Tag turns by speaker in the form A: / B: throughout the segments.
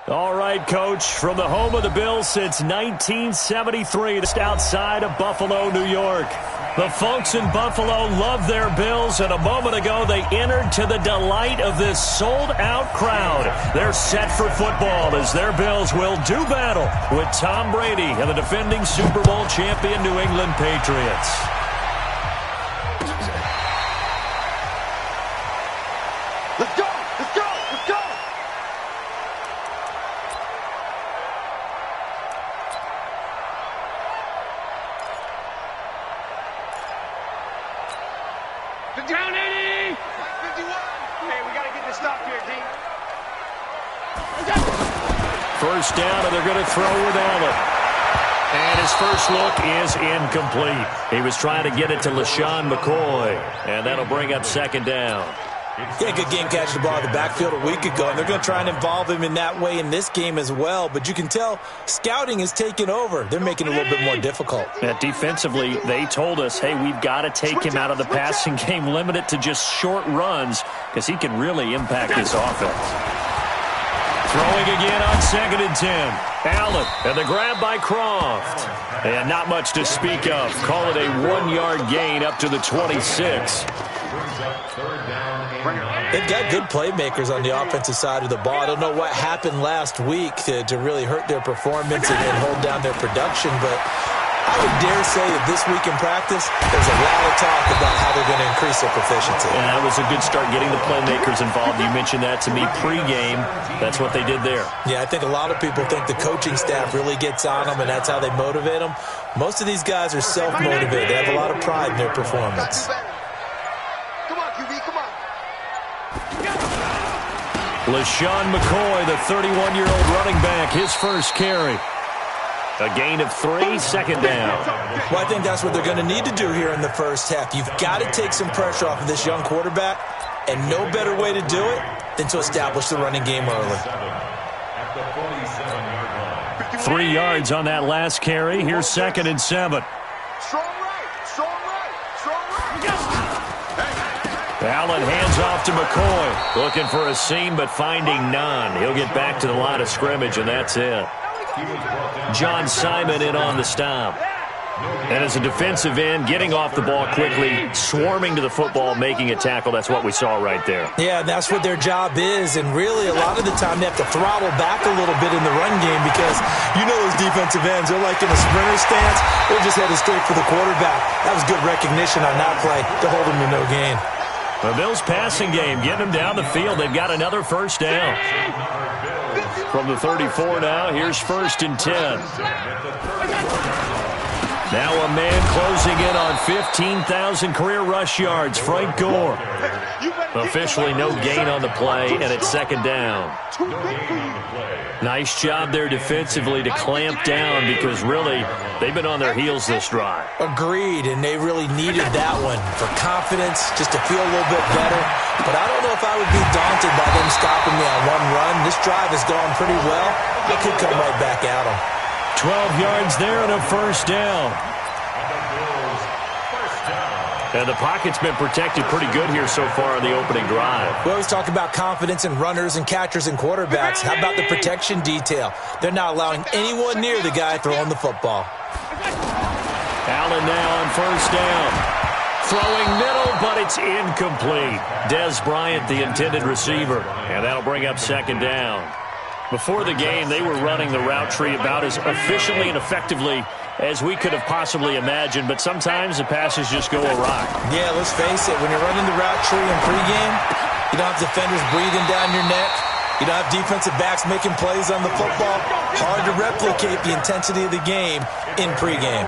A: All right, Coach, from the home of the Bills since 1973, just outside of Buffalo, New York. The folks in Buffalo love their Bills, and a moment ago they entered to the delight of this sold-out crowd. They're set for football as their Bills will do battle with Tom Brady and the defending Super Bowl champion New England Patriots.
B: Let's go! Let's go! Let's go! Down 80! 51! Hey, we got to get this stop here, D.
A: First down, and they're going to throw with Allen. And his first look is incomplete. He was trying to get it to LaShawn McCoy, and that'll bring up second down.
C: Yeah, good game catching the ball in the backfield a week ago, and they're going to try and involve him in that way in this game as well. But you can tell scouting is taking over. They're making it a little bit more difficult.
A: Yeah, defensively, they told us, hey, we've got to take him out of the passing game, limit it to just short runs, because he can really impact this offense. Throwing again on 2nd and 10. Allen, and the grab by Croft. And not much to speak of. Call it a 1-yard gain up to the 26.
C: They've got good playmakers on the offensive side of the ball. I don't know what happened last week to really hurt their performance and hold down their production, but I would dare say that this week in practice, there's a lot of talk about how they're going to increase their proficiency.
A: And that was a good start getting the playmakers involved. You mentioned that to me pregame. That's what they did there.
C: Yeah, I think a lot of people think the coaching staff really gets on them, and that's how they motivate them. Most of these guys are self-motivated. They have a lot of pride in their performance.
A: LaShawn McCoy, the 31-year-old running back, his first carry. A gain of 3, second down.
C: Well, I think that's what they're going to need to do here in the first half. You've got to take some pressure off of this young quarterback, and no better way to do it than to establish the running game early.
A: 3 yards on that last carry. Here's 2nd and 7.
B: Strong right, strong right, strong right.
A: Allen hands off to McCoy. Looking for a seam, but finding none. He'll get back to the line of scrimmage, and that's it. John Simon in on the stop. And as a defensive end, getting off the ball quickly, swarming to the football, making a tackle. That's what we saw right there.
C: Yeah, that's what their job is. And really, a lot of the time, they have to throttle back a little bit in the run game because you know those defensive ends, they're like in a sprinter stance. They're just headed straight for the quarterback. That was good recognition on that play to hold him to no gain.
A: The Bills passing game, getting them down the field. They've got another first down. From the 34 now, here's 1st and 10. Now a man closing in on 15,000 career rush yards, Frank Gore. Officially no gain on the play, and it's 2nd down. Nice job there defensively to clamp down because really they've been on their heels this drive.
C: Agreed, and they really needed that one for confidence, just to feel a little bit better. But I don't know if I would be daunted by them stopping me on one run. This drive has gone pretty well. I could come right back at them.
A: 12 yards there and a first down. And the pocket's been protected pretty good here so far on the opening drive.
C: We always talk about confidence in runners and catchers and quarterbacks. How about the protection detail? They're not allowing anyone near the guy throwing the football.
A: Allen now on first down. Throwing middle, but it's incomplete. Dez Bryant, the intended receiver. And that'll bring up 2nd down. Before the game, they were running the route tree about as efficiently and effectively as we could have possibly imagined, but sometimes the passes just go awry.
C: Yeah, let's face it, when you're running the route tree in pregame, you don't have defenders breathing down your neck. You don't have defensive backs making plays on the football. Hard to replicate the intensity of the game in pregame.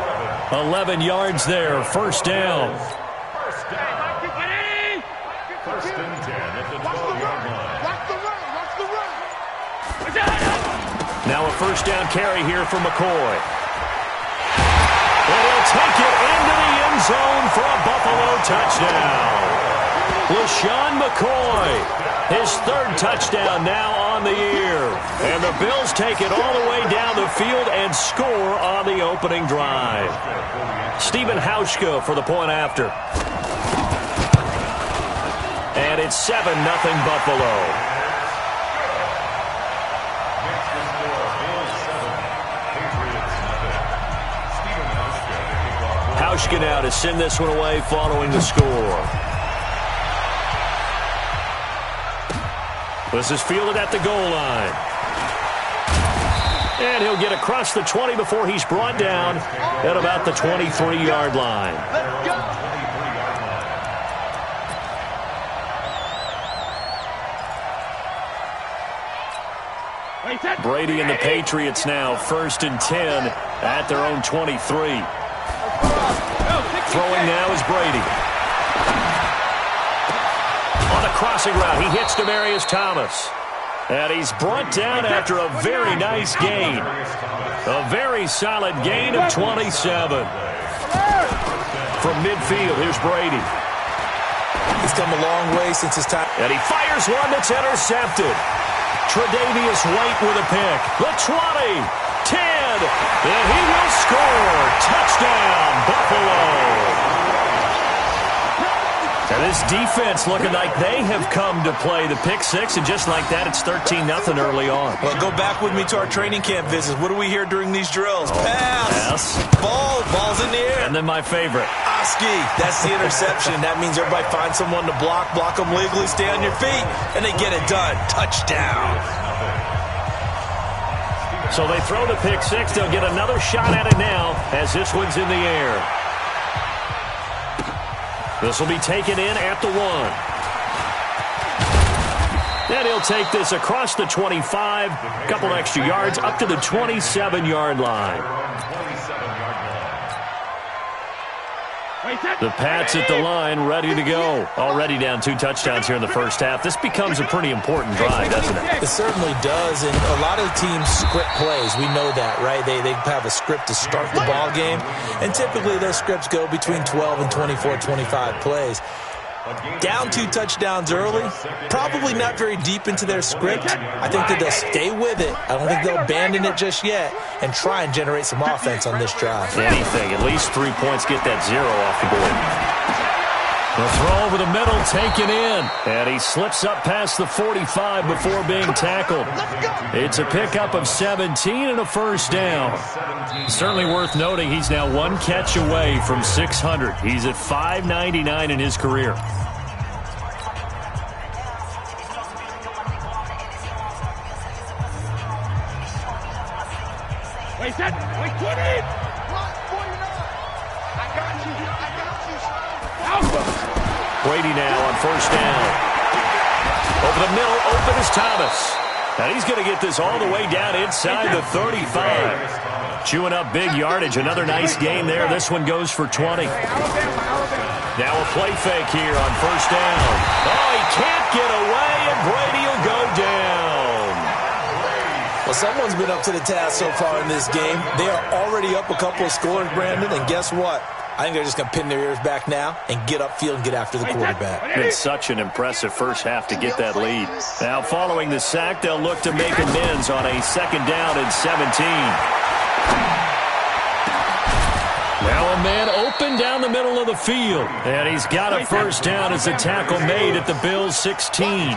A: 11 yards there, 1st down. Now a first down carry here for McCoy. And he'll take it into the end zone for a Buffalo touchdown. LaShawn McCoy, his 3rd touchdown now on the year. And the Bills take it all the way down the field and score on the opening drive. Stephen Hauschka for the point after. And it's 7-0 Buffalo. Hauschka now to send this one away following the score. This is fielded at the goal line. And he'll get across the 20 before he's brought down at about the 23-yard line.
B: Let's go.
A: Brady and the Patriots now 1st and 10 at their own 23. Throwing now is Brady. On a crossing route, he hits Demaryius Thomas. And he's brought down after a very nice gain. A very solid gain of 27. From midfield, here's Brady.
C: He's come a long way since his time.
A: And he fires one that's intercepted. Tre'Davious White with a pick. The 20, 10, and he will score. Touchdown, Buffalo. And this defense looking like they have come to play the pick six, and just like that, it's 13-0 early on.
C: Well, go back with me to our training camp visits. What do we hear during these drills? Pass. Ball's in the air.
A: And then my favorite.
C: Oski, that's the interception. That means everybody finds someone to block them legally, stay on your feet, and they get it done. Touchdown.
A: So they throw the pick six. They'll get another shot at it now as this one's in the air. This will be taken in at the 1. And he'll take this across the 25, a couple extra yards, up to the 27-yard line. The Pats at the line, ready to go. Already down 2 touchdowns here in the first half. This becomes a pretty important drive, doesn't it?
C: It certainly does, and a lot of teams script plays. We know that, right? They have a script to start the ball game, and typically those scripts go between 12 and 24, 25 plays. Down 2 touchdowns early, probably not very deep into their script. I think that they'll stay with it. I don't think they'll abandon it just yet and try and generate some offense on this drive.
A: Anything, at least 3 points, get that 0 off the board. The throw over the middle, taken in. And he slips up past the 45 before being tackled. It's a pickup of 17 and a first down. Certainly worth noting he's now 1 catch away from 600. He's at 599 in his career.
B: Wait, set. Wait, 20. I got you. Alpha.
A: Brady now on first down. Over the middle, open is Thomas. And he's going to get this all the way down inside the 35. Chewing up big yardage. Another nice game there. This one goes for 20. Now a play fake here on first down. Oh, he can't get away, and Brady will go down.
C: Well, someone's been up to the task so far in this game. They are already up a couple of scores, Brandon, and guess what? I think they're just going to pin their ears back now and get upfield and get after the quarterback.
A: It's such an impressive first half to get that lead. Now, following the sack, they'll look to make amends on a 2nd down and 17. Now a man open down the middle of the field. And he's got a first down as the tackle made at the Bills' 16.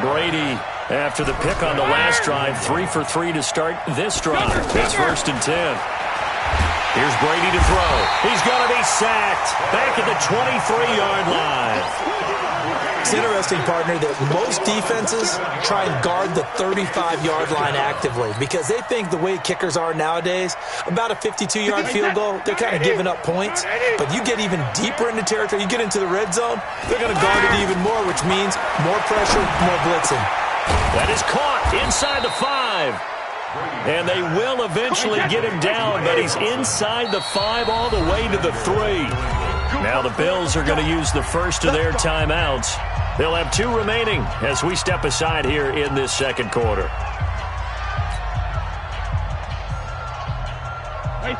A: Brady, after the pick on the last drive, 3 for 3 to start this drive. It's 1st and 10. Here's Brady to throw. He's going to be sacked back at the 23-yard line.
C: It's interesting, partner, that most defenses try and guard the 35-yard line actively because they think the way kickers are nowadays, about a 52-yard field goal, they're kind of giving up points. But you get even deeper into territory, you get into the red zone, they're going to guard it even more, which means more pressure, more blitzing.
A: That is caught inside the 5. And they will eventually get him down, but he's inside the 5 all the way to the 3. Now the Bills are going to use the first of their timeouts. They'll have 2 remaining as we step aside here in this second quarter.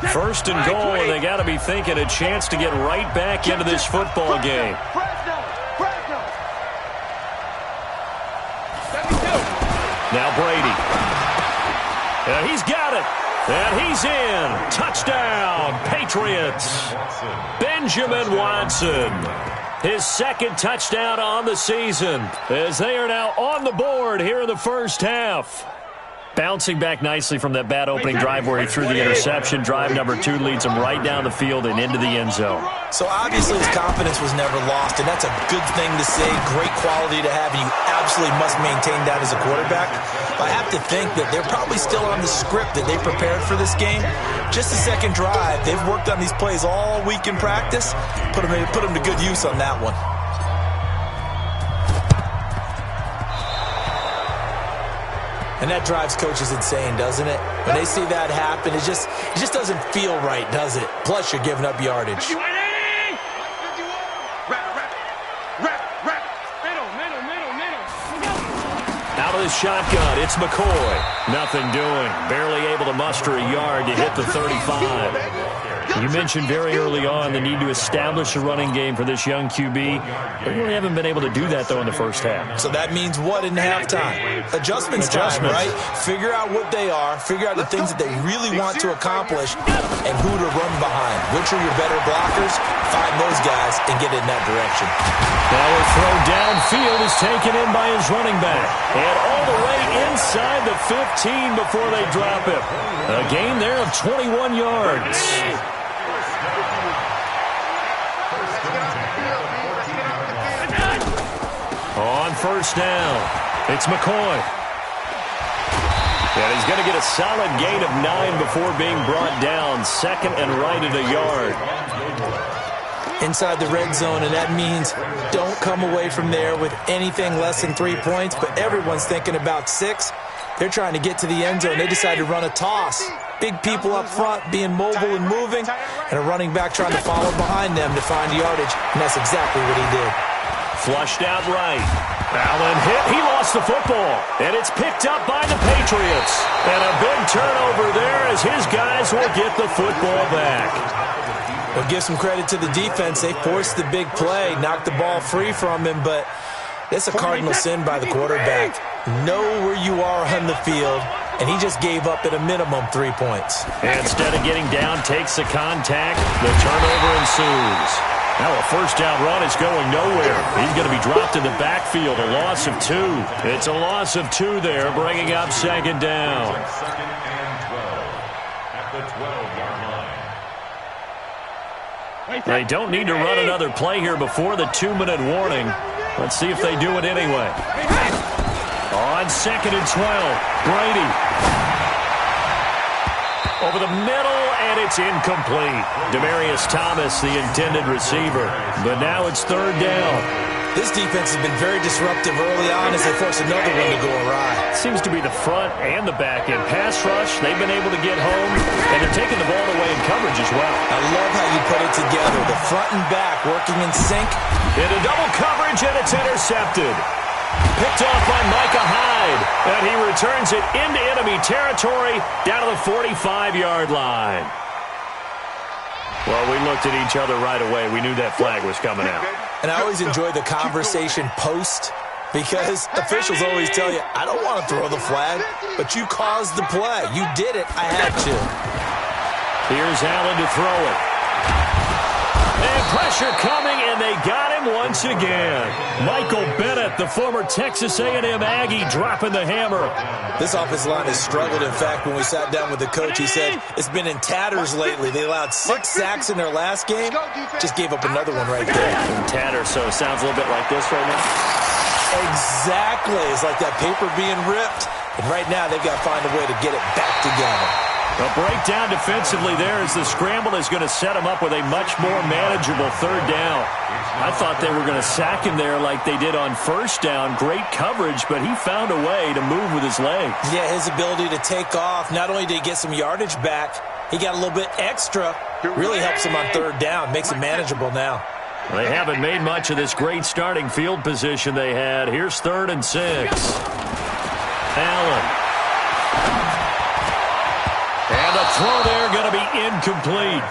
A: 1st and goal, and they got to be thinking a chance to get right back into this football game. Now Brady. And he's got it. And he's in. Touchdown, Patriots. Benjamin Watson. His 2nd touchdown on the season as they are now on the board here in the first half. Bouncing back nicely from that bad opening drive where he threw the interception. Drive number 2 leads him right down the field and into the end zone.
C: So obviously his confidence was never lost, and that's a good thing to say, great quality to have, and you absolutely must maintain that as a quarterback. But I have to think that they're probably still on the script that they prepared for this game. Just the second drive, they've worked on these plays all week in practice. Put them to good use on that one. And that drives coaches insane, doesn't it? When they see that happen, it just doesn't feel right, does it? Plus, you're giving up yardage.
B: 51, 80! 51. Middle.
A: Out of the shotgun, it's McCoy. Nothing doing. Barely able to muster a yard to hit the 35. You mentioned very early on the need to establish a running game for this young QB. They really haven't been able to do that, though, in the first half.
C: So that means what in halftime? Adjustments time, right? Figure out what they are, figure out the things that they really want to accomplish, and who to run behind. Which are your better blockers? Find those guys and get in that direction.
A: Now a throw downfield is taken in by his running back. And all the way inside the 15 before they drop him. A gain there of 21 yards. On first down, it's McCoy. And he's going to get a solid gain of 9 before being brought down. Second and right at a yard.
C: Inside the red zone, and that means don't come away from there with anything less than 3 points, but everyone's thinking about 6. They're trying to get to the end zone. They decide to run a toss. Big people up front being mobile and moving, and a running back trying to follow behind them to find yardage, and that's exactly what he did.
A: Flushed out right. Allen hit. He lost the football. And it's picked up by the Patriots. And a big turnover there as his guys will get the football back.
C: Well, give some credit to the defense. They forced the big play, knocked the ball free from him, but it's a cardinal sin by the quarterback. Know where you are on the field, and he just gave up at a minimum 3 points.
A: And instead of getting down, takes the contact. The turnover ensues. Now a first down run is going nowhere. He's going to be dropped in the backfield, a loss of 2. It's a loss of 2 there, bringing up second down. They don't need to run another play here before the 2-minute warning. Let's see if they do it anyway. On second and 12, Brady. Over the middle, and it's incomplete. Demaryius Thomas, the intended receiver. But now it's third down.
C: This defense has been very disruptive early on as they force another one to go awry.
A: Seems to be the front and the back end. Pass rush, they've been able to get home, and they're taking the ball away in coverage as well.
C: I love how you put it together. The front and back working in sync.
A: Into double coverage, and it's intercepted. Picked off by Micah Hyde, and he returns it into enemy territory down to the 45-yard line. Well, we looked at each other right away. We knew that flag was coming out.
C: And I always enjoy the conversation post because officials always tell you, I don't want to throw the flag, but you caused the play. You did it. I had to.
A: Here's Allen to throw it. And pressure coming, and they got him once again. Michael Bennett, the former Texas A&M Aggie, dropping the hammer.
C: This offensive line has struggled. In fact, when we sat down with the coach, he said it's been in tatters lately. They allowed 6 sacks in their last game. Just gave up another one right there.
A: In tatters, so it sounds a little bit like this right now.
C: Exactly. It's like that paper being ripped. And right now, they've got to find a way to get it back together.
A: A breakdown defensively there as the scramble is going to set him up with a much more manageable third down. I thought they were going to sack him there like they did on first down. Great coverage, but he found a way to move with his legs.
C: Yeah, his ability to take off. Not only did he get some yardage back, he got a little bit extra. Really helps him on third down. Makes it manageable now.
A: They haven't made much of this great starting field position they had. Here's 3rd and 6. Allen. And the throw there going to be incomplete.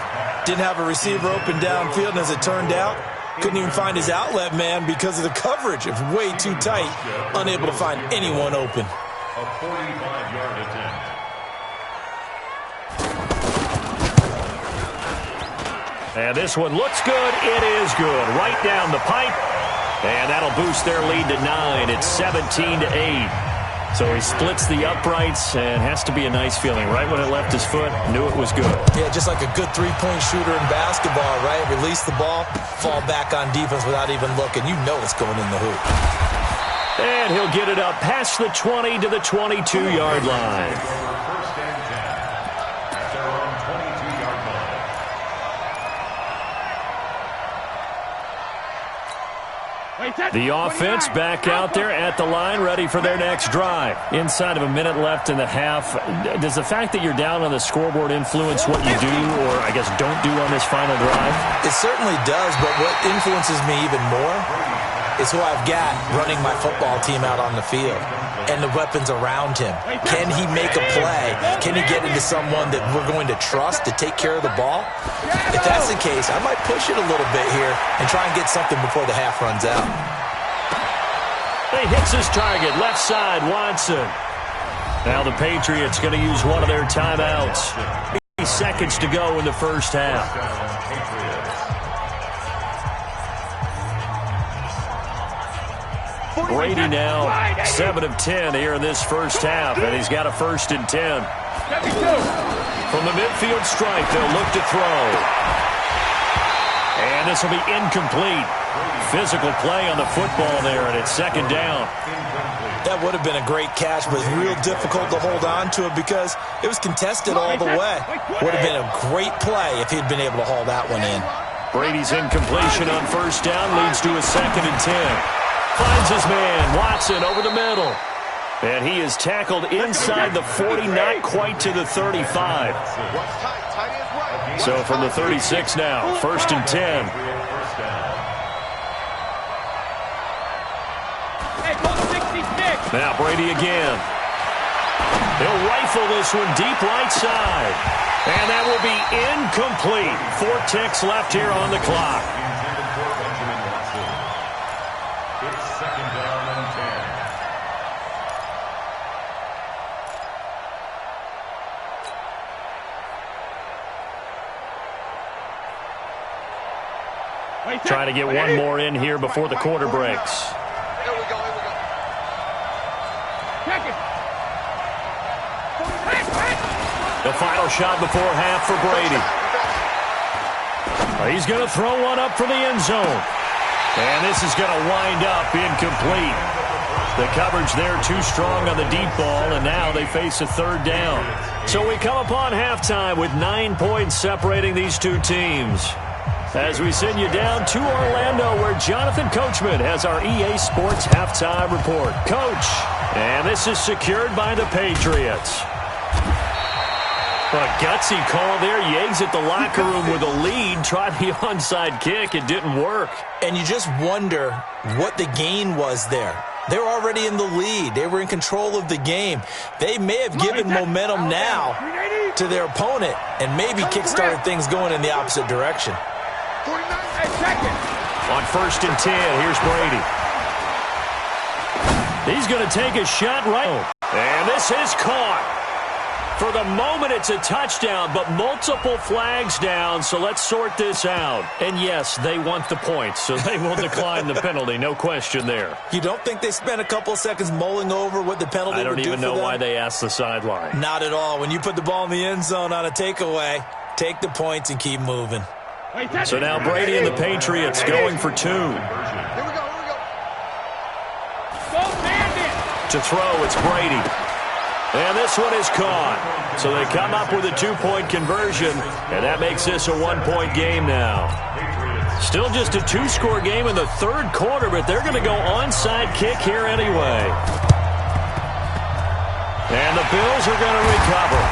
C: Didn't have a receiver open downfield, and as it turned out, couldn't even find his outlet man because of the coverage. It was way too tight, unable to find anyone open.
D: A 45-yard attempt.
A: And this one looks good. It is good. Right down the pipe. And that'll boost their lead to 9. It's 17-8. So he splits the uprights and has to be a nice feeling. Right when it left his foot, knew it was good.
C: Yeah, just like a good three-point shooter in basketball, right? Release the ball, fall back on defense without even looking. You know it's going in the hoop.
A: And he'll get it up past the 20 to the 22-yard line.
D: First and 10 at their own 22-yard line.
A: The offense back out there at the line, ready for their next drive. Inside of a minute left in the half, does the fact that you're down on the scoreboard influence what you do, or I guess don't do on this final drive?
C: It certainly does, but what influences me even more is who I've got running my football team out on the field and the weapons around him. Can he make a play? Can he get into someone that we're going to trust to take care of the ball? If that's the case, I might push it a little bit here and try and get something before the half runs out.
A: He hits his target, left side, Watson. Now the Patriots going to use one of their timeouts. 80 seconds to go in the first half. Brady now 7 of 10 here in this first half, and he's got a 1st and 10. From the midfield stripe, they'll look to throw. And this will be incomplete. Physical play on the football there, and it's 2nd down.
C: That would have been a great catch, but it's real difficult to hold on to it because it was contested all the way. Would have been a great play if he'd been able to haul that one in.
A: Brady's incompletion on 1st down leads to a 2nd and 10. Finds his man, Watson, over the middle. And he is tackled inside the 40, not quite to the 35. So from the 36 now, 1st and 10. Now Brady again. He'll rifle this one deep right side. And that will be incomplete. 4 ticks left here on the clock.
D: It's 2nd down and 10.
A: Trying to get one more in here before the quarter breaks.
B: Here we go.
A: The final shot before half for Brady. He's going to throw one up for the end zone. And this is going to wind up incomplete. The coverage there too strong on the deep ball, and now they face a 3rd down. So we come upon halftime with 9 points separating these two teams. As we send you down to Orlando, where Jonathan Coachman has our EA Sports halftime report. Coach, and this is secured by the Patriots. A gutsy call there. Yeags at the locker room with a lead. Tried the onside kick. It didn't work.
C: And you just wonder what the gain was there. They were already in the lead. They were in control of the game. They may have given momentum now to their opponent and maybe kickstarted things going in the opposite direction.
A: On 1st and 10, here's Brady. He's going to take a shot right. And this is caught. For the moment, it's a touchdown, but multiple flags down, so let's sort this out. And yes, they want the points, so they will decline the penalty, no question there.
C: You don't think they spent a couple seconds mulling over what the penalty would do for them?
A: I don't even know why they asked the sideline.
C: Not at all. When you put the ball in the end zone on a takeaway, take the points and keep moving.
A: So now Brady and the Patriots going for 2.
B: Here we go.
A: To throw, it's Brady. And this one is caught. So they come up with a 2-point conversion, and that makes this a 1-point game now. Still just a 2-score game in the 3rd quarter, but they're going to go onside kick here anyway. And the Bills are going to recover.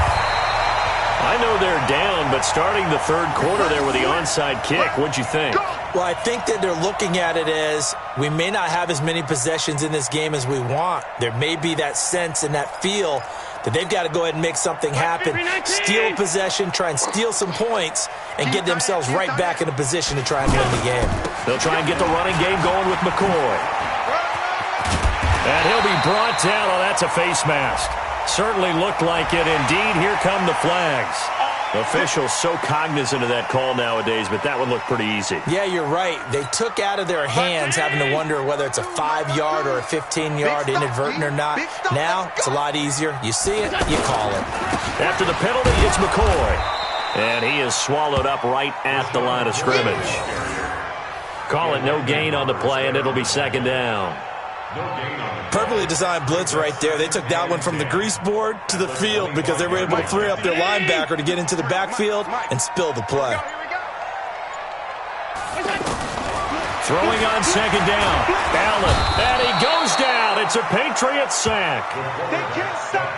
A: I know they're down, but starting the 3rd quarter there with the onside kick, what'd you think?
C: Well, I think that they're looking at it as we may not have as many possessions in this game as we want. There may be that sense and that feel that they've got to go ahead and make something happen, steal a possession, try and steal some points, and get themselves right back in a position to try and win the game.
A: They'll try and get the running game going with McCoy. And he'll be brought down. Oh, that's a face mask. Certainly looked like it. Indeed, here come the flags. Officials so cognizant of that call nowadays, but that one looked pretty easy.
C: Yeah, you're right. They took out of their hands having to wonder whether it's a 5-yard or a 15-yard inadvertent or not. Now, it's a lot easier. You see it, you call it.
A: After the penalty, it's McCoy. And he is swallowed up right at the line of scrimmage. Call it no gain on the play, and it'll be second down.
C: Perfectly designed blitz right there. They took that one from the grease board to the field because they were able to free up their linebacker to get into the backfield and spill the play.
A: Throwing on second down. Allen, and he goes down. It's a Patriots sack.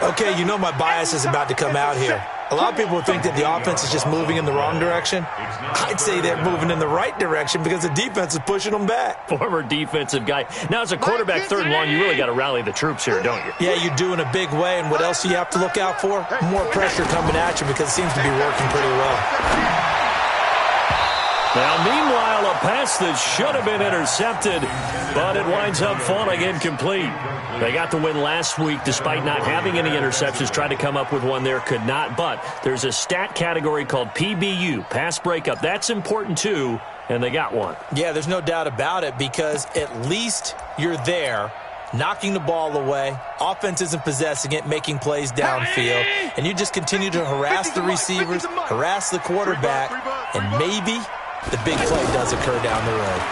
C: Okay, you know my bias is about to come out here. A lot of people would think that the offense is just moving in the wrong direction. I'd say they're moving in the right direction because the defense is pushing them back.
A: Former defensive guy. Now, as a quarterback, third and long, you really got to rally the troops here, don't you?
C: Yeah, you do in a big way. And what else do you have to look out for? More pressure coming at you because it seems to be working pretty well.
A: Now, meanwhile, a pass that should have been intercepted, but it winds up falling incomplete. They got the win last week despite not having any interceptions. Tried to come up with one there, could not. But there's a stat category called PBU, pass breakup. That's important, too, and they got one.
C: Yeah, there's no doubt about it because at least you're there, knocking the ball away. Offense isn't possessing it, making plays downfield. And you just continue to harass the receivers, harass the quarterback, and maybe the big play does occur down the road.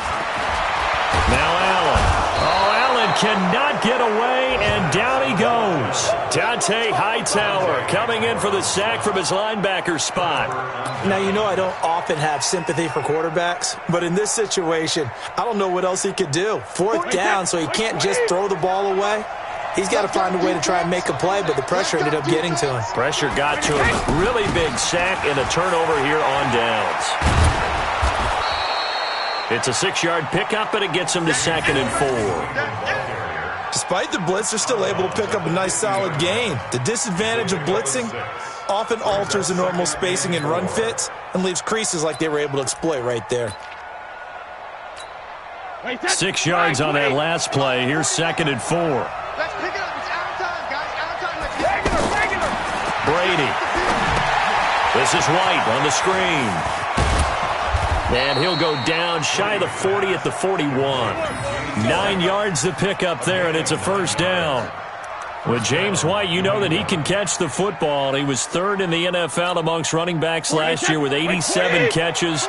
A: Now Allen. Oh, Allen cannot get away, and down he goes. Dante Hightower coming in for the sack from his linebacker spot.
C: Now, you know I don't often have sympathy for quarterbacks, but in this situation, I don't know what else he could do. Fourth down, so he can't just throw the ball away. He's got to find a way to try and make a play, but the pressure ended up getting to him.
A: Pressure got to him. Really big sack and a turnover here on downs. It's a 6-yard pickup, and it gets him to 2nd and 4.
C: Despite the blitz, they're still able to pick up a nice, solid gain. The disadvantage of blitzing often alters the normal spacing and run fits and leaves creases like they were able to exploit right there.
A: 6 yards on that last play. Here's 2nd and 4.
B: Let's pick it up. It's out of time, guys. Out of time. Let's regular.
A: Brady. This is White on the screen. And he'll go down shy of the 40 at the 41. 9 yards to pick up there, and it's a first down. With James White, you know that he can catch the football. He was 3rd in the NFL amongst running backs last year with 87 catches.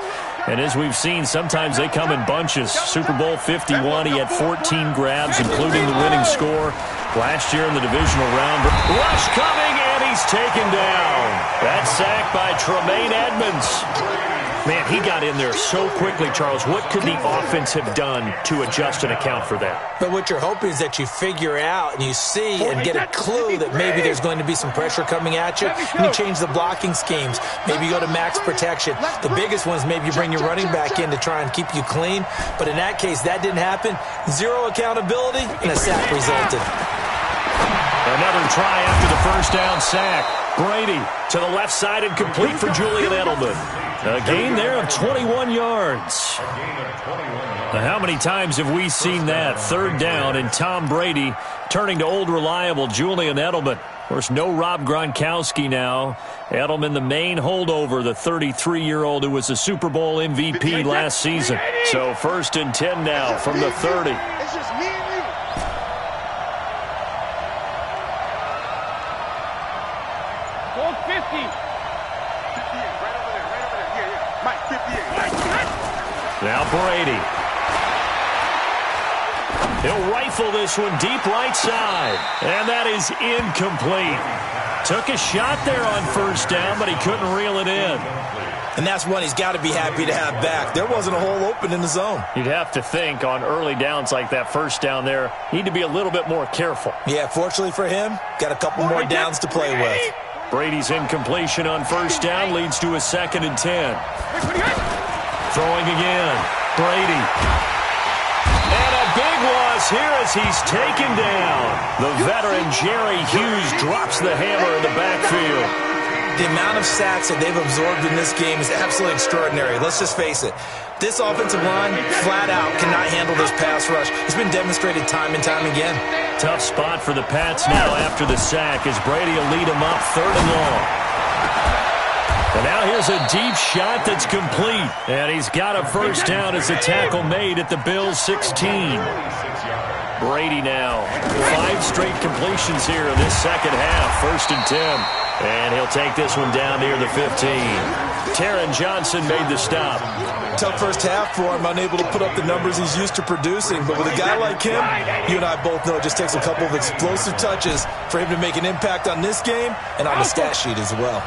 A: And as we've seen, sometimes they come in bunches. Super Bowl 51, he had 14 grabs, including the winning score last year in the divisional round. Rush coming, and he's taken down. That sack by Tremaine Edmonds. Man, he got in there so quickly, Charles. What could the offense have done to adjust and account for that?
C: But what you're hoping is that you figure out and you see and get a clue that maybe there's going to be some pressure coming at you, and you change the blocking schemes. Maybe you go to max protection. The biggest one is maybe you bring your running back in to try and keep you clean. But in that case, that didn't happen. Zero accountability, and a sack resulted.
A: Another try after the first down sack. Brady to the left side and complete for Julian Edelman. A gain there of 21 yards. Now, how many times have we seen that? 3rd down and Tom Brady turning to old reliable Julian Edelman. Of course, no Rob Gronkowski now. Edelman, the main holdover, the 33-year-old who was the Super Bowl MVP last season. So 1st and 10 now from the 30.
B: It's just me and you. Goal 50.
A: Now Brady. He'll rifle this one deep right side. And that is incomplete. Took a shot there on 1st down, but he couldn't reel it in.
C: And that's one he's got to be happy to have back. There wasn't a hole open in the zone.
A: You'd have to think on early downs like that 1st down there, need to be a little bit more careful.
C: Yeah, fortunately for him, got a couple more downs to play with.
A: Brady's incompletion on 1st down leads to a 2nd and 10. Throwing again. Brady. And a big loss here as he's taken down. The veteran Jerry Hughes drops the hammer in the backfield.
C: The amount of sacks that they've absorbed in this game is absolutely extraordinary. Let's just face it. This offensive line, flat out, cannot handle this pass rush. It's been demonstrated time and time again.
A: Tough spot for the Pats now after the sack as Brady will lead them up 3rd and long. And now here's a deep shot that's complete. And he's got a first down as the tackle made at the Bills' 16. Brady now. 5 straight completions here in this second half. 1st and 10. And he'll take this one down near the 15. Taron Johnson made the stop.
C: Tough first half for him, unable to put up the numbers he's used to producing. But with a guy like him, you and I both know it just takes a couple of explosive touches for him to make an impact on this game and on the stat sheet as well.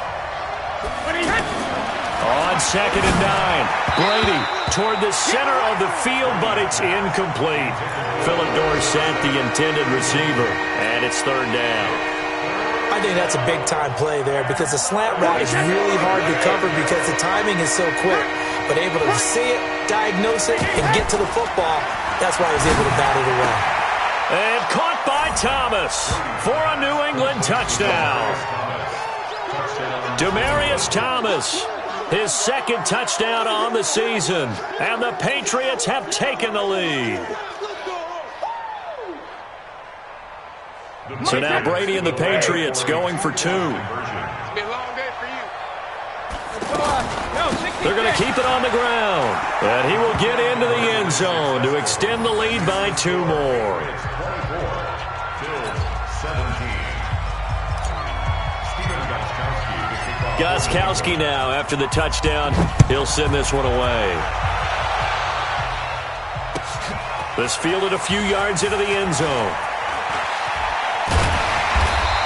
A: On 2nd and 9. Brady toward the center of the field, but it's incomplete. Philip Dorsett, the intended receiver, and it's 3rd down.
C: I think that's a big-time play there because the slant route is really hard to cover because the timing is so quick. But able to see it, diagnose it, and get to the football, that's why he was able to bat it away.
A: And caught by Thomas for a New England touchdown. Demaryius Thomas, his 2nd touchdown on the season, and the Patriots have taken the lead. So now Brady and the Patriots going for 2. They're going to keep it on the ground. And he will get into the end zone to extend the lead by 2 more. Gostkowski now after the touchdown. He'll send this one away. This fielded a few yards into the end zone.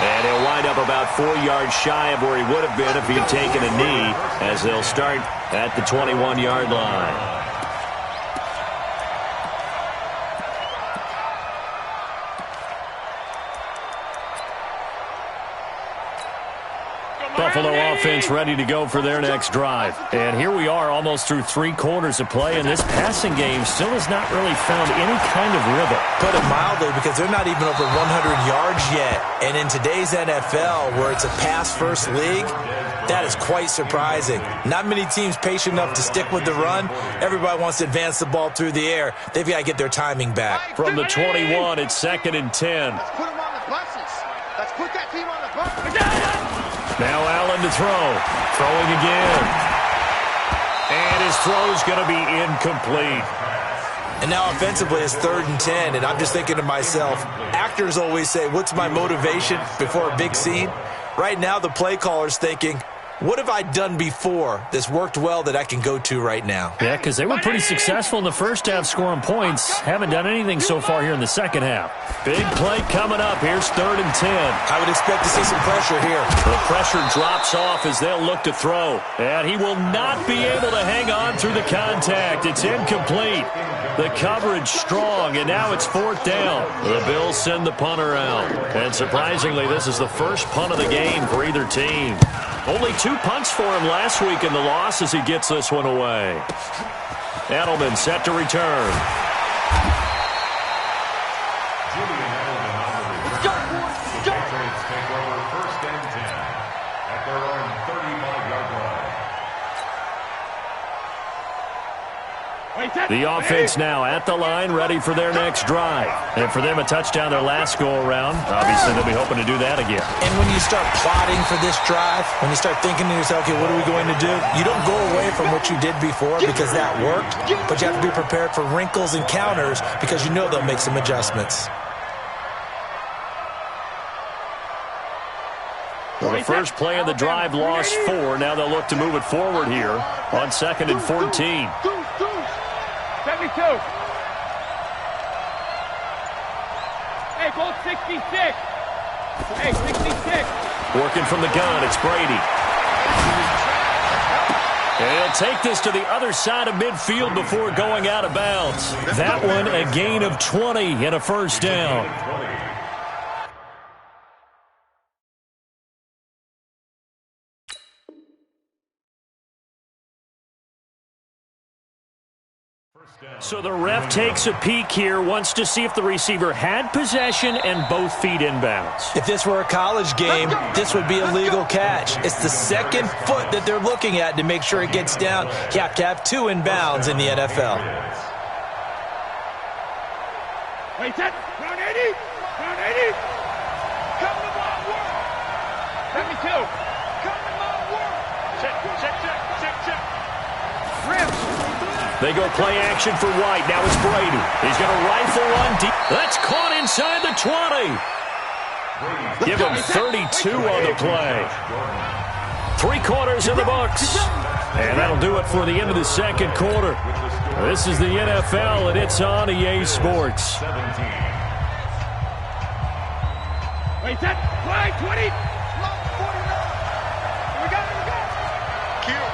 A: And he'll wind up about 4 yards shy of where he would have been if he had taken a knee, as they'll start at the 21-yard line. Buffalo offense ready to go for their next drive. And here we are almost through 3 quarters of play, and this passing game still has not really found any kind of rhythm.
C: Put it mildly, because they're not even over 100 yards yet. And in today's NFL, where it's a pass-first league, that is quite surprising. Not many teams patient enough to stick with the run. Everybody wants to advance the ball through the air. They've got to get their timing back.
A: From the 21, it's 2nd and 10.
B: Let's put them on the buses. Let's put that team on the buses.
A: Now Allen to throw. Throwing again. And his throw's going to be incomplete.
C: And now offensively it's 3rd and 10, and I'm just thinking to myself, actors always say, what's my motivation before a big scene? Right now the play caller's thinking, what have I done before that's worked well that I can go to right now?
A: Yeah, because they were pretty successful in the first half scoring points. Haven't done anything so far here in the second half. Big play coming up. Here's 3rd and 10.
C: I would expect to see some pressure here.
A: The pressure drops off as they'll look to throw. And he will not be able to hang on through the contact. It's incomplete. The coverage strong, and now it's 4th down. The Bills send the punter out. And surprisingly, this is the first punt of the game for either team. Only 2 punts for him last week in the loss as he gets this one away. Edelman set to return.
B: Let's go, boys. Let's go.
D: Patriots take over 1st and 10 at their own 35-yard line.
A: The offense now at the line, ready for their next drive. And for them, a touchdown their last go-around. Obviously, they'll be hoping to do that again.
C: And when you start plotting for this drive, when you start thinking to yourself, okay, what are we going to do? You don't go away from what you did before because that worked, but you have to be prepared for wrinkles and counters because you know they'll make some adjustments.
A: Well, the first play of the drive lost 4. Now they'll look to move it forward here on 2nd and 14.
B: 72. Hey, both 66. Hey, 66.
A: Working from the gun, it's Brady. And he'll take this to the other side of midfield before going out of bounds. That one, a gain of 20 and a first down. So the ref takes a peek here, wants to see if the receiver had possession and both feet inbounds.
C: If this were a college game, this would be a legal catch. It's the 2nd foot that they're looking at to make sure it gets down. You have to have 2 inbounds in the NFL.
B: Wait, set. Round 80. Round 80. Come to my work. 72. Come to my work. Set.
A: They go play action for White. Now it's Brady. He's going to rifle one deep. That's caught inside the 20. Give him 32 on the play. 3 quarters in the books. And that'll do it for the end of the second quarter. This is the NFL, and it's on EA Sports.
B: Wait, set, play, 20. Here we go. Kill.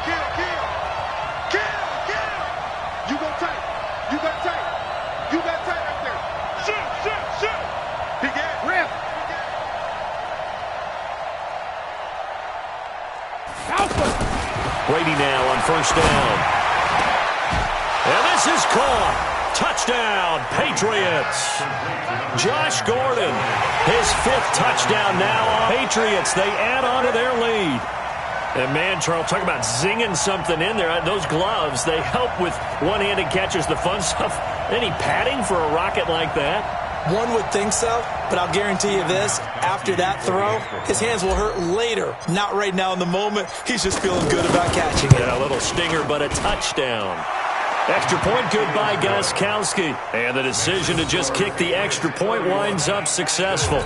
B: You go tight. You got tight right there. Shoot. He got rip. Alpha.
A: Brady now on first down. And this is caught. Touchdown, Patriots. Josh Gordon, his 5th touchdown now on Patriots. They add on to their lead. And man, Charles, talk about zinging something in there. Those gloves, they help with one-handed catches, the fun stuff. Any padding for a rocket like that?
C: One would think so, but I'll guarantee you this. After that throw, his hands will hurt later. Not right now in the moment. He's just feeling good about catching it.
A: Yeah, a little stinger, but a touchdown. Extra point good by Gostkowski. And the decision to just kick the extra point winds up successful.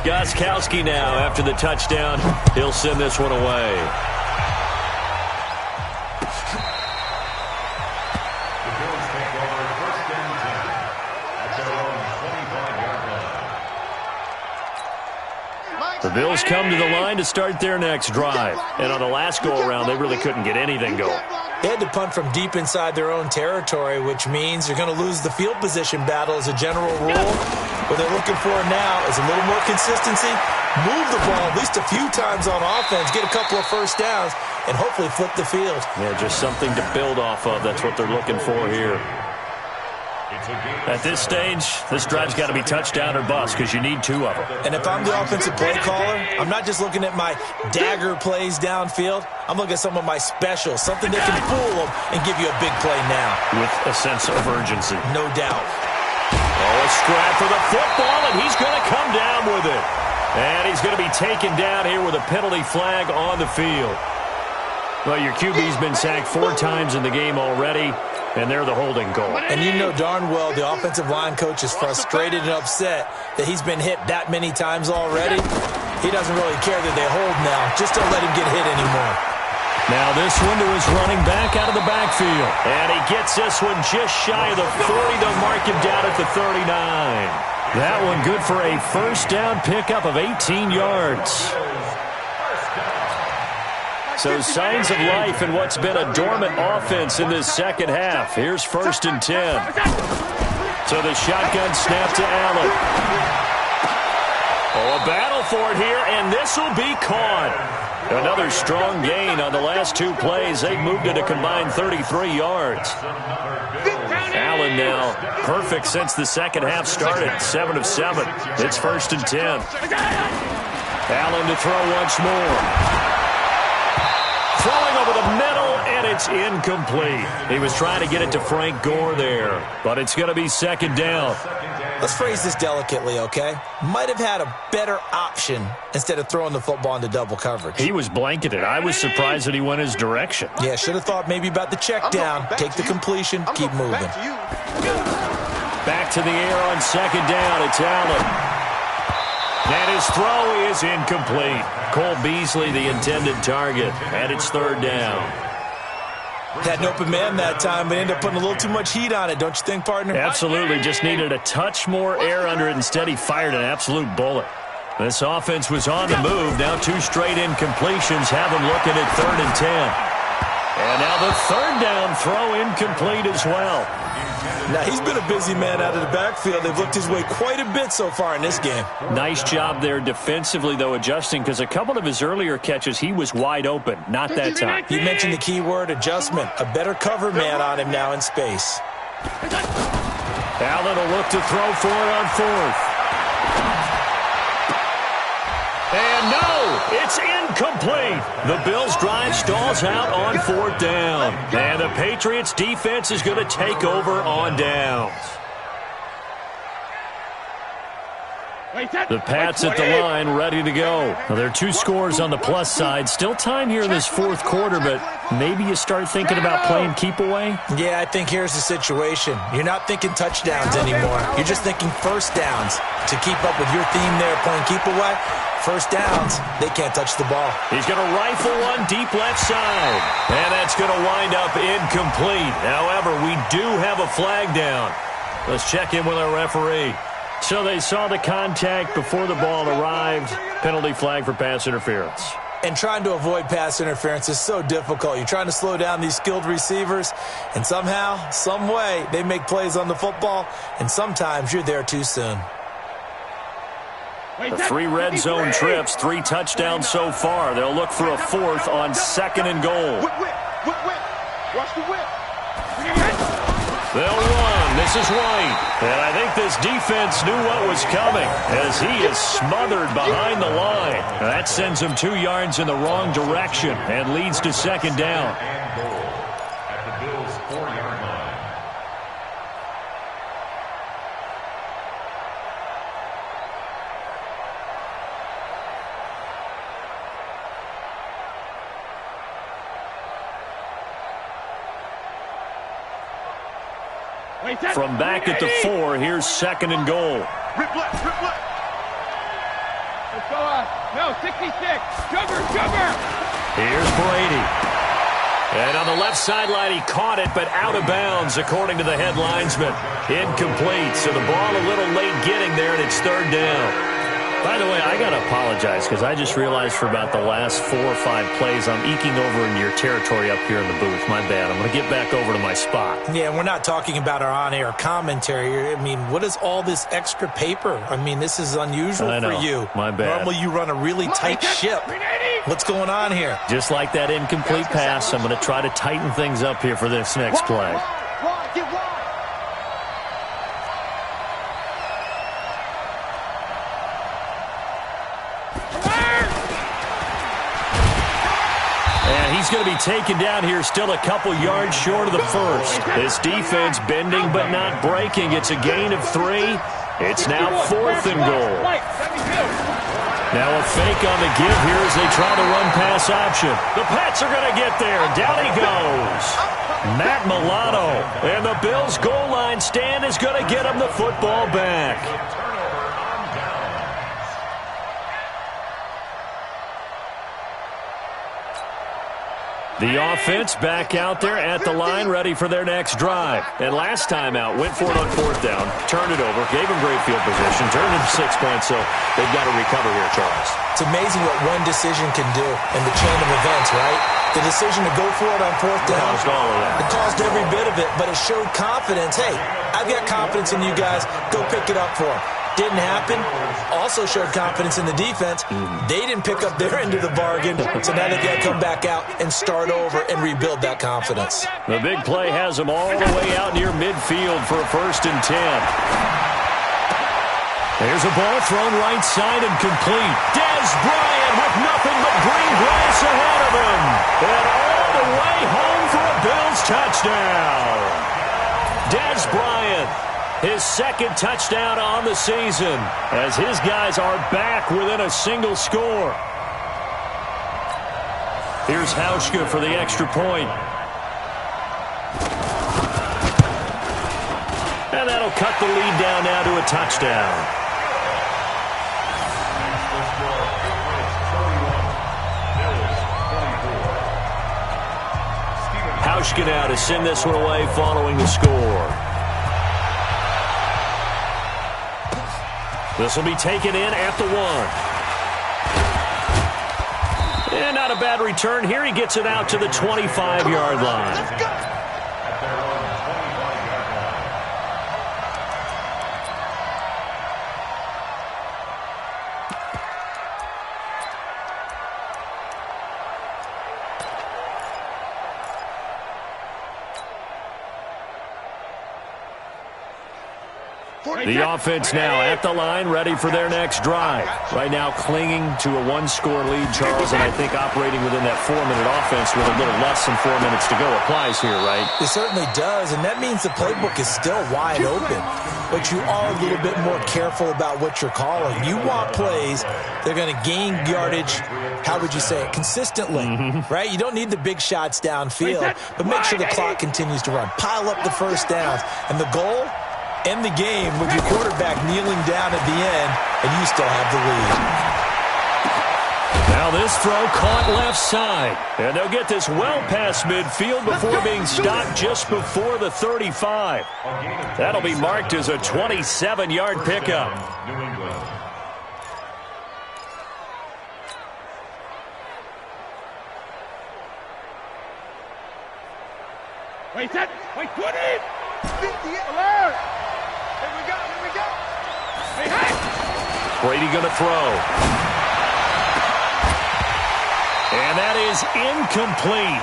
A: Gostkowski now after the touchdown. He'll send this one away. The Bills come to the line to start their next drive. And on the last go-around, they really couldn't get anything going.
C: They had to punt from deep inside their own territory, which means you're going to lose the field position battle as a general rule. What they're looking for now is a little more consistency, move the ball at least a few times on offense, get a couple of first downs, and hopefully flip the field.
A: Yeah, just something to build off of. That's what they're looking for here. At this stage, this drive's got to be touchdown or bust because you need 2 of them.
C: And if I'm the offensive play caller, I'm not just looking at my dagger plays downfield. I'm looking at some of my specials, something that can fool them and give you a big play now.
A: With a sense of urgency.
C: No doubt.
A: Oh, a scrap for the football, and he's going to come down with it. And he's going to be taken down here with a penalty flag on the field. Well, your QB's been sacked 4 times in the game already. And they're the holding goal.
C: And you know darn well the offensive line coach is frustrated and upset that he's been hit that many times already. He doesn't really care that they hold now. Just don't let him get hit anymore.
A: Now this one to his running back out of the backfield. And he gets this one just shy of the 40. They'll mark him down at the 39. That one good for a first down pickup of 18 yards. So signs of life in what's been a dormant offense in this second half. Here's 1st and 10. So the shotgun snap to Allen. Oh, a battle for it here, and this will be caught. Another strong gain on the last 2 plays. They've moved it a combined 33 yards. Allen now perfect since the second half started. 7 of 7. It's 1st and 10. Allen to throw once more. Throwing over the middle, and it's incomplete. He was trying to get it to Frank Gore there, but it's going to be 2nd down.
C: Let's phrase this delicately, okay? Might have had a better option instead of throwing the football into double coverage.
A: He was blanketed. I was surprised that he went his direction.
C: Yeah, should have thought maybe about the check down, take the completion, keep moving.
A: Back to the air on 2nd down. It's Allen. And his throw is incomplete. Cole Beasley, the intended target, and it's 3rd down.
C: Had an open man that time, but ended up putting a little too much heat on it, don't you think, partner?
A: Absolutely. Just needed a touch more air under it. Instead, he fired an absolute bullet. This offense was on the move. Now 2 straight incompletions have him looking at 3rd and 10. And now the 3rd down throw incomplete as well.
C: Now, he's been a busy man out of the backfield. They've looked his way quite a bit so far in this game.
A: Nice job there defensively, though, adjusting, because a couple of his earlier catches, he was wide open. Not that time.
C: You mentioned the key word, adjustment. A better cover man on him now in space.
A: Allen will look to throw for it on 4th. And no, it's incomplete. The Bills' drive stalls out on 4th down. And the Patriots' defense is going to take over on downs. The Pats at the line, ready to go. Now, there are 2 scores on the plus side. Still time here in this fourth quarter, but maybe you start thinking about playing keep away?
C: Yeah, I think here's the situation. You're not thinking touchdowns anymore. You're just thinking first downs. To keep up with your theme there, playing keep away, first downs, they can't touch the ball.
A: He's going to rifle one deep left side. And that's going to wind up incomplete. However, we do have a flag down. Let's check in with our referee. So they saw the contact before the ball arrived. Penalty flag for pass interference.
C: And trying to avoid pass interference is so difficult. You're trying to slow down these skilled receivers, and somehow, some way, they make plays on the football, and sometimes you're there too soon.
A: The 3 red zone trips, 3 touchdowns so far. They'll look for a 4th on 2nd and goal.
B: Watch the whip.
A: They'll run. This is White. And I think this defense knew what was coming as he is smothered behind the line. That sends him 2 yards in the wrong direction and leads to 2nd down.
D: And goal at the Bills' 4-yard line.
A: From back at the 4, here's 2nd and goal.
B: Rip left.
E: Let's go up. No, 66. Jumper.
A: Here's Brady. And on the left sideline, he caught it, but out of bounds, according to the head linesman. Incomplete, so the ball a little late getting there, and it's 3rd down. By the way, I got to apologize because I just realized for about the last 4 or 5 plays, I'm eking over into your territory up here in the booth. My bad. I'm going to get back over to my spot.
C: Yeah, we're not talking about our on-air commentary. I mean, what is all this extra paper? I mean, this is unusual for you.
A: My bad.
C: Normally you run a really tight ship. What's going on here?
A: Just like that incomplete pass, I'm going to try to tighten things up here for this next play.
B: Get wide.
A: And he's going to be taken down here still a couple yards short of the first. This defense bending but not breaking. It's a gain of 3. It's now 4th and goal. Now a fake on the give here as they try to run pass option. The Pats are going to get there. Down he goes. Matt Milano. And the Bills' goal line stand is going to get him the football back. The offense back out there at the line, ready for their next drive. And last time out, went for it on 4th down, turned it over, gave them great field position, turned it to 6 points, so they've got to recover here, Charles.
C: It's amazing what one decision can do in the chain of events, right? The decision to go for it on 4th down.
A: Caused all of that.
C: It caused every bit of it, but it showed confidence. Hey, I've got confidence in you guys. Go pick it up for them. Didn't happen. Also showed confidence in the defense. They didn't pick up their end of the bargain, so now they've got to come back out and start over and rebuild that confidence.
A: The big play has them all the way out near midfield for a 1st and 10. There's a ball thrown right side and complete. Dez Bryant with nothing but green grass ahead of him. And all the way home for a Bills touchdown. Dez Bryant, his 2nd touchdown on the season, as his guys are back within a single score. Here's Hauschka for the extra point. And that'll cut the lead down now to a touchdown. Hauschka now to send this one away following the score. This will be taken in at the 1. And not a bad return here. He gets it out to the 25-yard line.
B: Let's go.
D: At their own 25-yard line.
A: The offense now at the line, ready for their next drive. Right now clinging to a one-score lead, Charles, and I think operating within that 4-minute offense with a little less than 4 minutes to go applies here, right?
C: It certainly does, and that means the playbook is still wide open. But you are a little bit more careful about what you're calling. You want plays that are going to gain yardage, how would you say it, consistently, right? You don't need the big shots downfield, but make sure the clock continues to run. Pile up the first downs, and the goal, end the game with your quarterback kneeling down at the end, and you still have the lead.
A: Now this throw caught left side. And they'll get this well past midfield before being stopped just before the 35. That'll be marked as a 27-yard pickup.
D: New England.
E: Wait, set. Wait, 20.
B: Alert! Here we go, here we go.
E: Hey, hey.
A: Brady going to throw. And that is incomplete.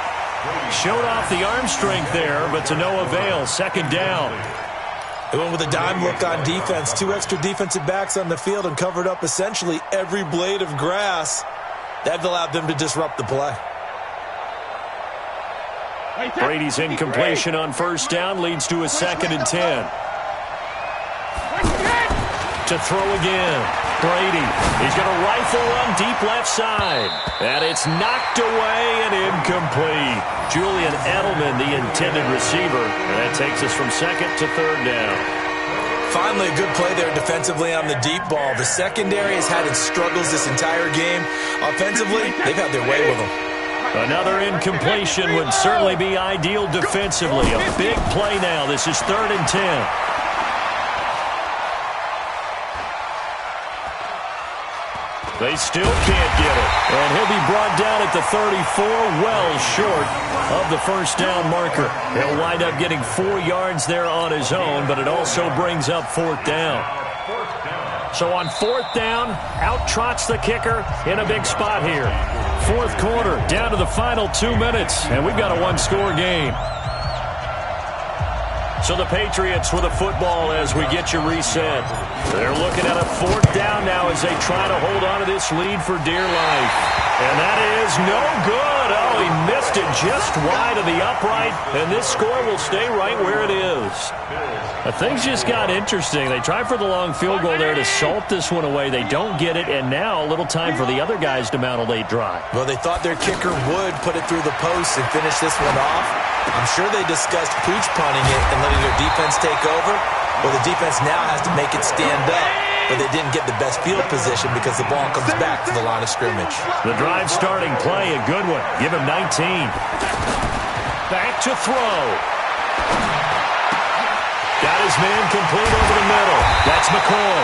A: Showed off the arm strength there, but to no avail. Second down.
C: They went with a dime look on defense. 2 extra defensive backs on the field and covered up essentially every blade of grass. That allowed them to disrupt the play.
A: Brady's incompletion on first down leads to a 2nd and 10. To throw again. Brady. He's going to rifle run deep left side. And it's knocked away and incomplete. Julian Edelman, the intended receiver. And that takes us from 2nd to 3rd down.
C: Finally, a good play there defensively on the deep ball. The secondary has had its struggles this entire game. Offensively, they've had their way with them.
A: Another incompletion would certainly be ideal defensively. A big play now. This is 3rd and 10. They still can't get it. And he'll be brought down at the 34, well short of the first down marker. He'll wind up getting 4 yards there on his own, but it also brings up 4th down. So on 4th down, out trots the kicker in a big spot here. 4th quarter, down to the final 2 minutes, and we've got a 1-score game. So the Patriots with a football as we get you reset. They're looking at a 4th down now as they try to hold on to this lead for dear life. And that is no good. Oh, he missed it just wide of the upright, and this score will stay right where it is. Things just got interesting. They try for the long field goal there to salt this one away. They don't get it, and now a little time for the other guys to mount a late drive.
C: Well, they thought their kicker would put it through the post and finish this one off. I'm sure they discussed pooch punting it and letting their defense take over. Well, the defense now has to make it stand up, but they didn't get the best field position because the ball comes back to the line of scrimmage.
A: The drive starting play, a good one. Give him 19. Back to throw. Got his man complete over the middle. That's McCoy.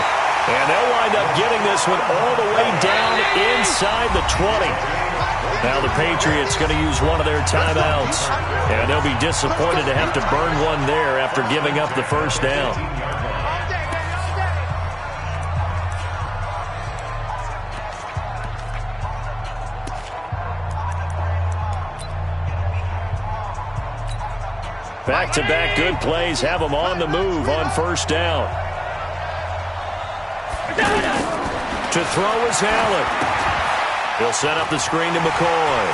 A: And they'll wind up getting this one all the way down inside the 20. Now the Patriots going to use one of their timeouts. And they'll be disappointed to have to burn one there after giving up the first down. Back-to-back good plays have them on the move on first down. To throw is Allen. He'll set up the screen to McCoy.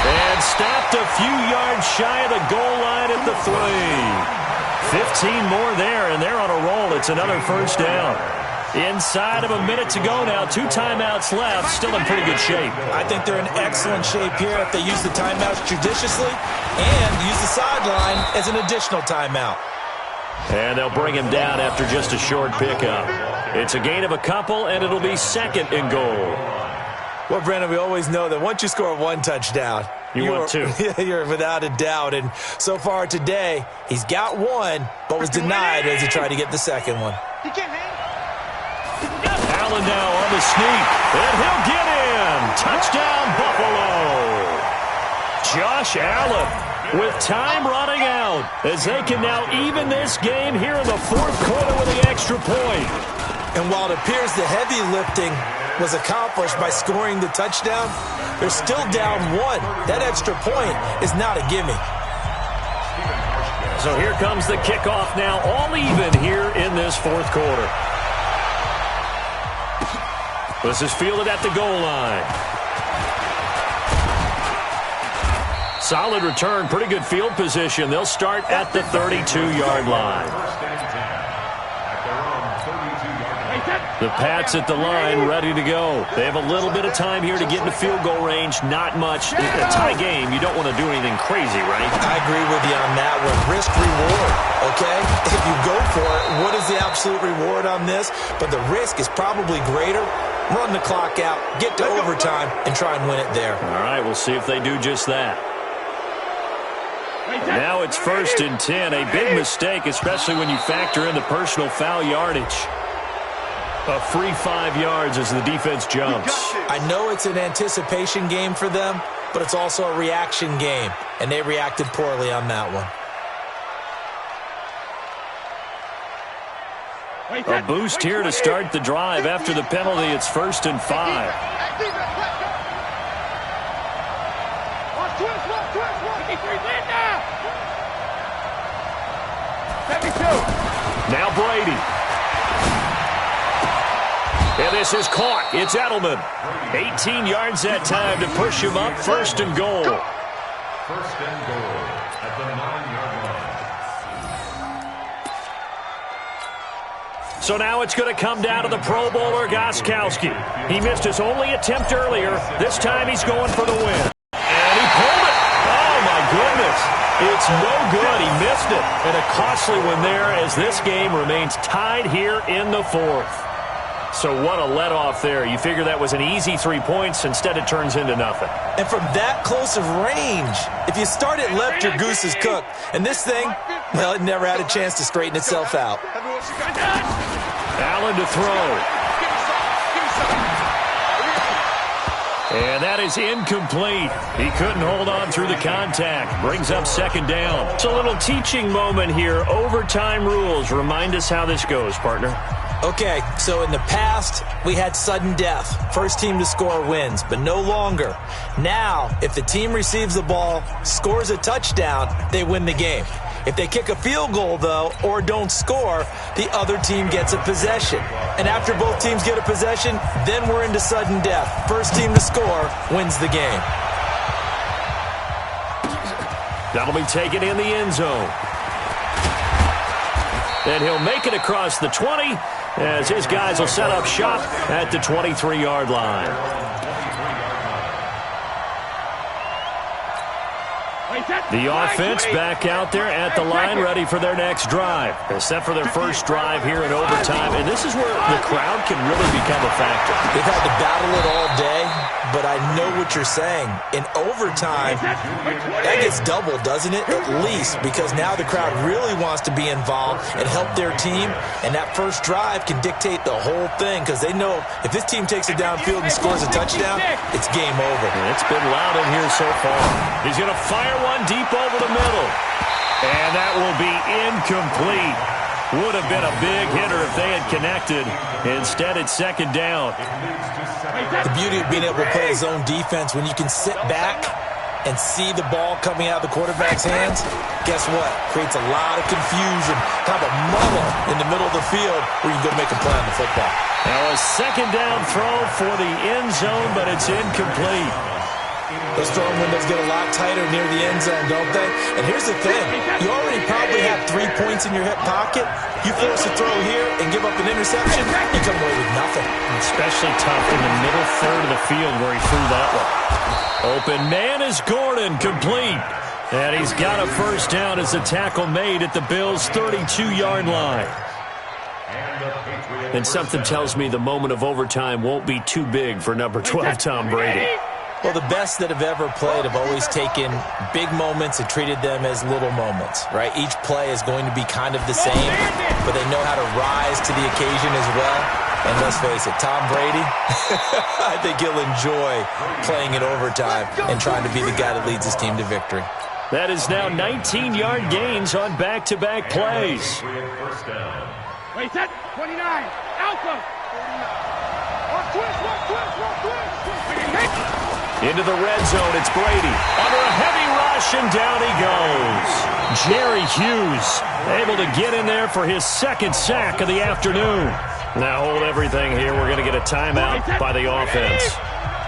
A: And stopped a few yards shy of the goal line at the 3. 15 more there, and they're on a roll. It's another first down. Inside of a minute to go now. 2 timeouts left. Still in pretty good shape.
C: I think they're in excellent shape here if they use the timeouts judiciously and use the sideline as an additional timeout.
A: And they'll bring him down after just a short pickup. It's a gain of a couple, and it'll be 2nd and goal.
C: Well, Brandon, we always know that once you score 1 touchdown,
A: want 2.
C: You're without a doubt. And so far today, he's got 1, but was denied as he tried to get the second one.
B: He can't hang.
A: Allen now on the sneak, and he'll get in. Touchdown, Buffalo. Josh Allen with time running out as they can now even this game here in the 4th quarter with the extra point.
C: And while it appears the heavy lifting was accomplished by scoring the touchdown, they're still down 1. That extra point is not a gimme.
A: So here comes the kickoff now, all even here in this fourth quarter. This is fielded at the goal line. Solid return, pretty good field position. They'll start at the 32-yard line. The Pats at the line, ready to go. They have a little bit of time here to get into field goal range. Not much. In a tie game, you don't want to do anything crazy, right?
C: I agree with you on that one. Risk reward, okay? If you go for it, what is the absolute reward on this? But the risk is probably greater. Run the clock out, get to overtime, and try and win it there.
A: All right, we'll see if they do just that. And now it's 1st and 10. A big mistake, especially when you factor in the personal foul yardage. A free 5 yards as the defense jumps.
C: I know it's an anticipation game for them, but it's also a reaction game, and they reacted poorly on that one.
A: A boost here to start the drive. After the penalty, it's 1st and 5. Now Brady. And this is caught. It's Edelman. 18 yards that time to push him up. 1st and goal.
D: 1st and goal at the 9-yard line.
A: So now it's going to come down to the Pro Bowler, Gostkowski. He missed his only attempt earlier. This time he's going for the win. And he pulled it. Oh, my goodness. It's no good. He missed it. And a costly one there as this game remains tied here in the 4th. So what a let-off there. You figure that was an easy 3 points. Instead, it turns into nothing.
C: And from that close of range, if you start it left, your goose is cooked. And this thing, well, it never had a chance to straighten itself out.
A: Allen to throw. And that is incomplete. He couldn't hold on through the contact. Brings up 2nd down. It's a little teaching moment here. Overtime rules. Remind us how this goes, partner.
C: Okay, so in the past, we had sudden death. First team to score wins, but no longer. Now, if the team receives the ball, scores a touchdown, they win the game. If they kick a field goal, though, or don't score, the other team gets a possession. And after both teams get a possession, then we're into sudden death. First team to score wins the game.
A: That'll be taken in the end zone. And he'll make it across the 20 as his guys will set up shop at the 23-yard line. The offense back out there at the line, ready for their next drive. They're set for their first drive here in overtime, and this is where the crowd can really become a factor.
C: They've had to battle it all day, but I know what you're saying. In overtime, that gets doubled, doesn't it? At least, because now the crowd really wants to be involved and help their team, and that first drive can dictate the whole thing because they know if this team takes it downfield and scores a touchdown, it's game over.
A: And it's been loud in here so far. He's going to fire one deep over the middle. And that will be incomplete. Would have been a big hitter if they had connected. Instead, it's 2nd down.
C: The beauty of being able to play a zone defense when you can sit back and see the ball coming out of the quarterback's hands, guess what? Creates a lot of confusion, kind of a muddle in the middle of the field where you can go make a play on the football.
A: Now a 2nd down throw for the end zone, but it's incomplete.
C: Those throwing windows get a lot tighter near the end zone, don't they? And here's the thing. You already probably have 3 points in your hip pocket. You force a throw here and give up an interception, you come away with nothing.
A: Especially tough in the middle third of the field where he threw that one. Open man is Gordon, complete. And he's got a first down as the tackle made at the Bills' 32-yard line. And something tells me the moment of overtime won't be too big for number 12, Tom Brady.
C: Well, the best that have ever played have always taken big moments and treated them as little moments, right? Each play is going to be kind of the same, but they know how to rise to the occasion as well. And let's face it, Tom Brady, I think he'll enjoy playing in overtime and trying to be the guy that leads his team to victory.
A: That is now 19-yard gains on back-to-back plays.
E: Wait, set, 29, Alpha. 49. One twist.
A: Into the red zone, it's Brady. Under a heavy rush, and down he goes. Jerry Hughes able to get in there for his second sack of the afternoon. Now hold everything here. We're going to get a timeout by the offense.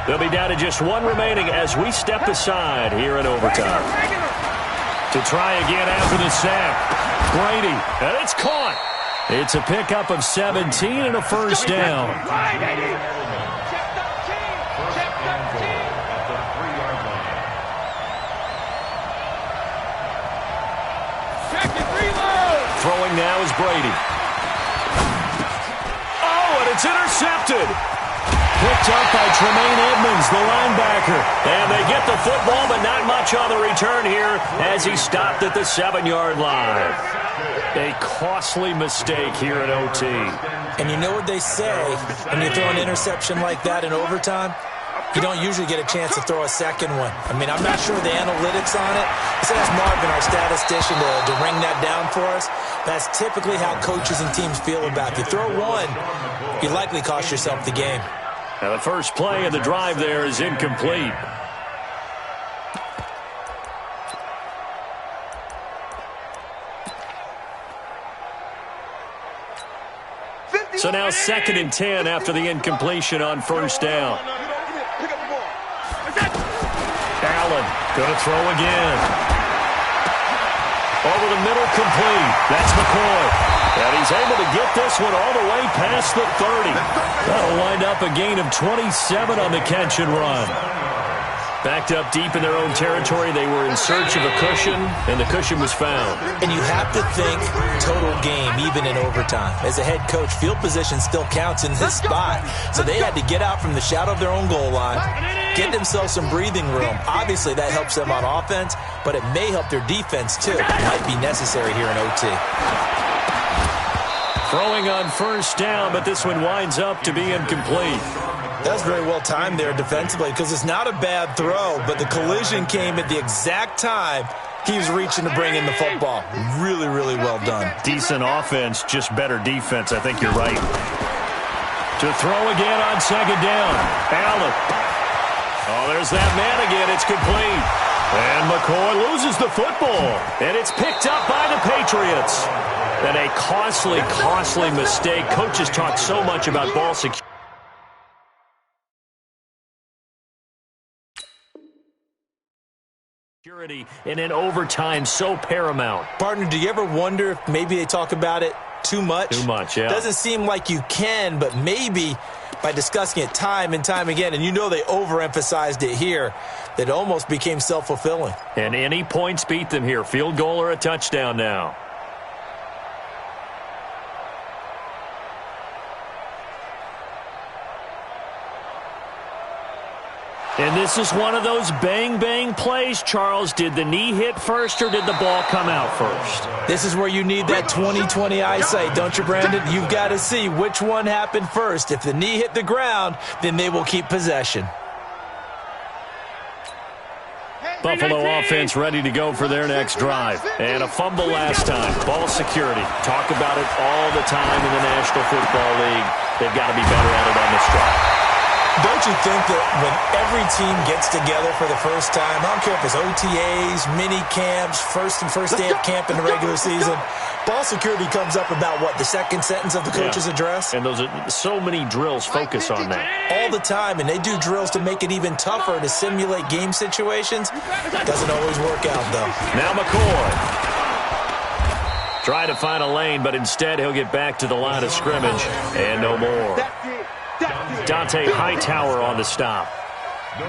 A: They'll be down to just one remaining as we step aside here in overtime. To try again after the sack. Brady, and it's caught. It's a pickup of 17 and a first down. Throwing now is Brady. Oh, and it's intercepted. Picked up by Tremaine Edmonds, the linebacker. And they get the football, but not much on the return here as he stopped at the 7-yard line. A costly mistake here at OT.
C: And you know what they say when you throw an interception like that in overtime? You don't usually get a chance to throw a second one. I mean, I'm not sure the analytics on it. Let's ask Marvin, our statistician, to ring that down for us. That's typically how coaches and teams feel about it. If you throw one, you likely cost yourself the game.
A: Now the first play of the drive there is incomplete. So now 2nd and 10 after the incompletion on first down. Allen going to throw again. Over the middle, complete. That's McCoy. And he's able to get this one all the way past the 30. That'll wind up a gain of 27 on the catch and run. Backed up deep in their own territory, they were in search of a cushion, and the cushion was found.
C: And you have to think total game, even in overtime. As a head coach, field position still counts in this spot. So they had to get out from the shadow of their own goal line, get themselves some breathing room. Obviously, that helps them on offense, but it may help their defense, too. It might be necessary here in OT.
A: Throwing on first down, but this one winds up to be incomplete.
C: That's very well timed there defensively because it's not a bad throw, but the collision came at the exact time he was reaching to bring in the football. Really, really well done.
A: Decent offense, just better defense. I think you're right. To throw again on second down. Allen. Oh, there's that man again. It's complete. And McCoy loses the football. And it's picked up by the Patriots. And a costly, costly mistake. Coaches talk so much about ball security. And in overtime, so paramount.
C: Partner, do you ever wonder if maybe they talk about it too much?
A: Too much, yeah.
C: Doesn't seem like you can, but maybe by discussing it time and time again, and you know they overemphasized it here, that almost became self-fulfilling.
A: And any points beat them here. Field goal or a touchdown now. And this is one of those bang-bang plays, Charles. Did the knee hit first or did the ball come out first?
C: This is where you need that 20/20 eyesight, don't you, Brandon? You've got to see which one happened first. If the knee hit the ground, then they will keep possession.
A: Buffalo offense ready to go for their next drive. And a fumble last time. Ball security. Talk about it all the time in the National Football League. They've got to be better at it on this drive.
C: Don't you think that when every team gets together for the first time, I don't care if it's OTAs, mini camps, first day of camp in the regular season, ball security comes up about, what, the second sentence of the coach's address?
A: And those are so many drills focus on that.
C: All the time, and they do drills to make it even tougher to simulate game situations. Doesn't always work out, though.
A: Now McCoy. Try to find a lane, but instead he'll get back to the line of scrimmage, and no more. Dante Hightower on the stop.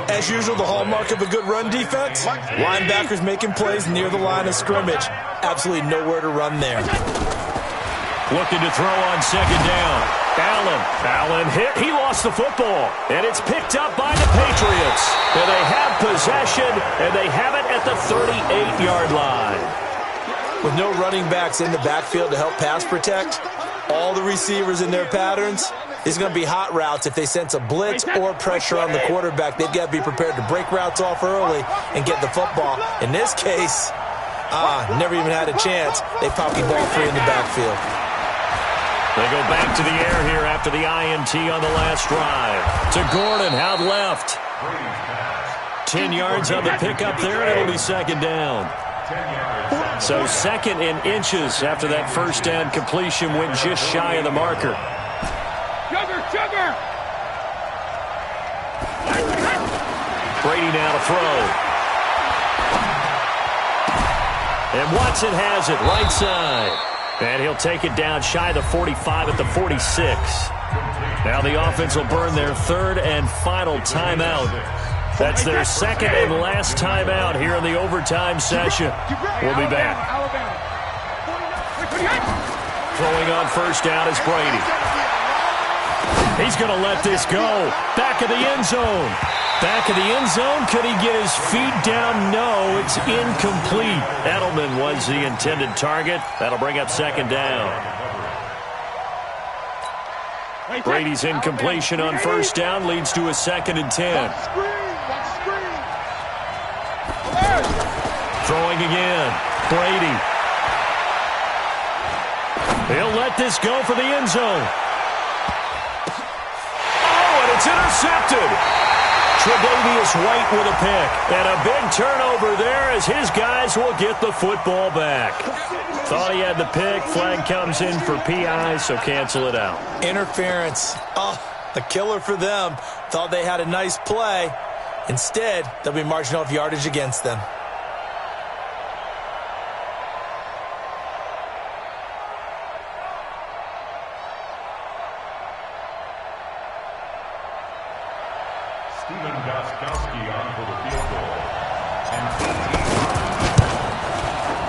C: As usual, the hallmark of a good run defense, linebackers making plays near the line of scrimmage. Absolutely nowhere to run there.
A: Looking to throw on second down. Allen hit. He lost the football. And it's picked up by the Patriots. And they have possession, and they have it at the 38-yard line.
C: With no running backs in the backfield to help pass protect, all the receivers in their patterns, it's going to be hot routes. If they sense a blitz or pressure on the quarterback, they've got to be prepared to break routes off early and get the football. In this case, never even had a chance. They popped the ball free in the backfield.
A: They go back to the air here after the INT on the last drive. To Gordon, out left. 10 yards on the pickup there, and it'll be second down. So second in inches after that first down completion went just shy of the marker.
E: Sugar!
A: Brady now to throw. And Watson has it right side. And he'll take it down shy of the 45 at the 46. Now the offense will burn their third and final timeout. That's their second and last timeout here in the overtime session. We'll be back. Throwing on first down is Brady. He's going to let this go. Back of the end zone. Back of the end zone. Could he get his feet down? No, it's incomplete. Edelman was the intended target. That'll bring up second down. Brady's incompletion on first down leads to a 2nd and 10. Throwing again. Brady. He'll let this go for the end zone. Oh, and it's intercepted. Tre'Davious White with a pick. And a big turnover there as his guys will get the football back. Thought he had the pick. Flag comes in for PI, so cancel it out.
C: Interference. Oh, a killer for them. Thought they had a nice play. Instead, they'll be marching off yardage against them.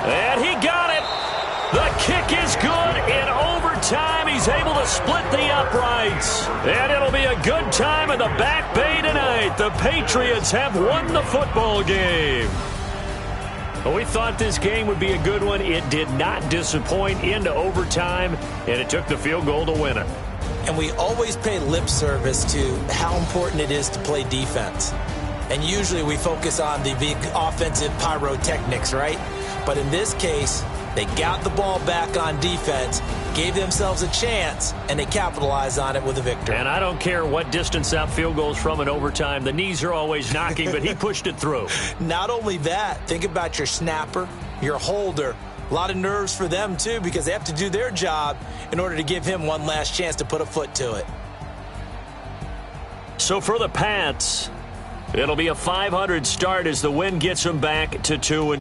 A: And he got it. The kick is good in overtime. He's able to split the uprights. And it'll be a good time in the Back Bay tonight. The Patriots have won the football game. Well, we thought this game would be a good one. It did not disappoint into overtime, and it took the field goal to win it.
C: And we always pay lip service to how important it is to play defense. And usually we focus on the big offensive pyrotechnics, right? But in this case, they got the ball back on defense, gave themselves a chance, and they capitalized on it with a victory.
A: And I don't care what distance that field goes from in overtime. The knees are always knocking, but he pushed it through.
C: Not only that, think about your snapper, your holder. A lot of nerves for them, too, because they have to do their job in order to give him one last chance to put a foot to it.
A: So for the Pats, it'll be a .500 start as the win gets them back to 2-2.